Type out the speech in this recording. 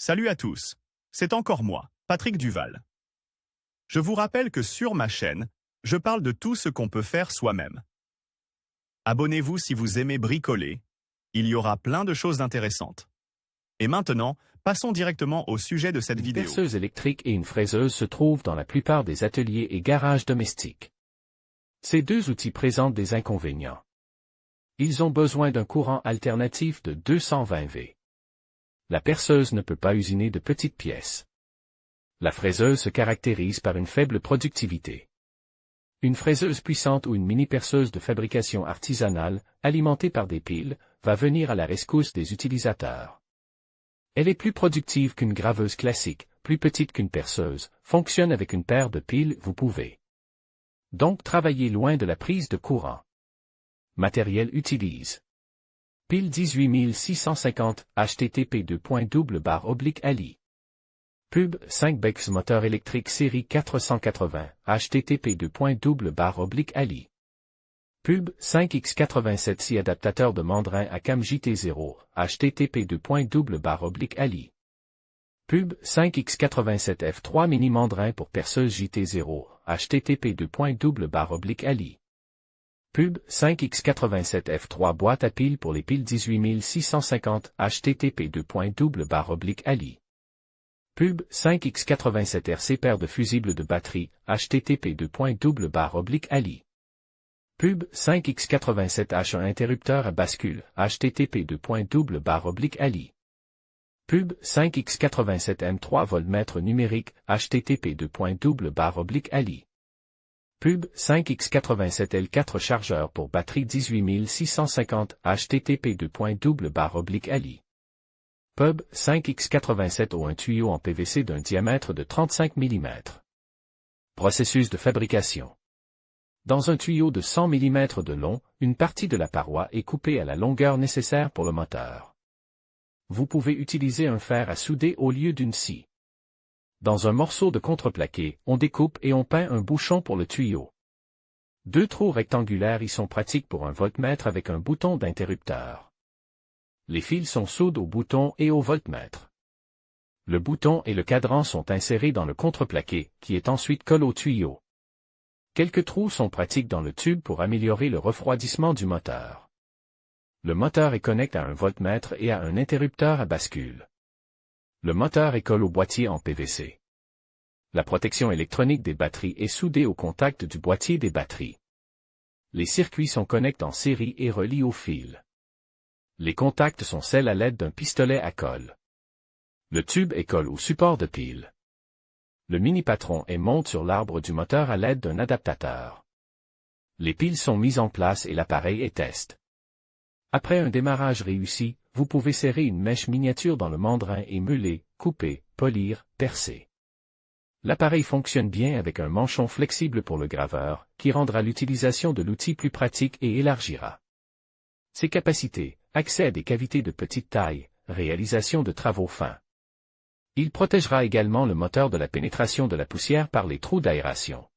Salut à tous, c'est encore moi, Patrick Duval. Je vous rappelle que sur ma chaîne, je parle de tout ce qu'on peut faire soi-même. Abonnez-vous si vous aimez bricoler, il y aura plein de choses intéressantes. Et maintenant, passons directement au sujet de cette vidéo. Une perceuse électrique et une fraiseuse se trouvent dans la plupart des ateliers et garages domestiques. Ces deux outils présentent des inconvénients. Ils ont besoin d'un courant alternatif de 220 V. La perceuse ne peut pas usiner de petites pièces. La fraiseuse se caractérise par une faible productivité. Une fraiseuse puissante ou une mini-perceuse de fabrication artisanale, alimentée par des piles, va venir à la rescousse des utilisateurs. Elle est plus productive qu'une graveuse classique, plus petite qu'une perceuse, fonctionne avec une paire de piles, vous pouvez donc travailler loin de la prise de courant. Matériel utilise. Pile 18650, http://ali. Pub 5 Bex moteur électrique série 480, http://ali. Pub 5X87 Si adaptateur de mandrin à cam JT0, http://ali. Pub 5X87 F3 mini mandrin pour perceuse JT0, http://ali. Pub 5X87 F3 boîte à piles pour les piles 18650, http://ali. Pub 5X87 RC paire de fusibles de batterie, http://ali. Pub 5X87 H1 interrupteur à bascule, http://ali. Pub 5X87 M3 voltmètre numérique, http://ali. Pub 5X87 L4 chargeur pour batterie 18650, http://ali. Pub 5X87 O1 tuyau en PVC d'un diamètre de 35 mm. Processus de fabrication. Dans un tuyau de 100 mm de long, une partie de la paroi est coupée à la longueur nécessaire pour le moteur. Vous pouvez utiliser un fer à souder au lieu d'une scie. Dans un morceau de contreplaqué, on découpe et on peint un bouchon pour le tuyau. Deux trous rectangulaires y sont pratiques pour un voltmètre avec un bouton d'interrupteur. Les fils sont soudés au bouton et au voltmètre. Le bouton et le cadran sont insérés dans le contreplaqué, qui est ensuite collé au tuyau. Quelques trous sont pratiques dans le tube pour améliorer le refroidissement du moteur. Le moteur est connecté à un voltmètre et à un interrupteur à bascule. Le moteur est collé au boîtier en PVC. La protection électronique des batteries est soudée au contact du boîtier des batteries. Les circuits sont connectés en série et relient au fil. Les contacts sont scellés à l'aide d'un pistolet à colle. Le tube est collé au support de pile. Le mini-patron est monté sur l'arbre du moteur à l'aide d'un adaptateur. Les piles sont mises en place et l'appareil est testé. Après un démarrage réussi, vous pouvez serrer une mèche miniature dans le mandrin et meuler, couper, polir, percer. L'appareil fonctionne bien avec un manchon flexible pour le graveur, qui rendra l'utilisation de l'outil plus pratique et élargira ses capacités, accès à des cavités de petite taille, réalisation de travaux fins. Il protégera également le moteur de la pénétration de la poussière par les trous d'aération.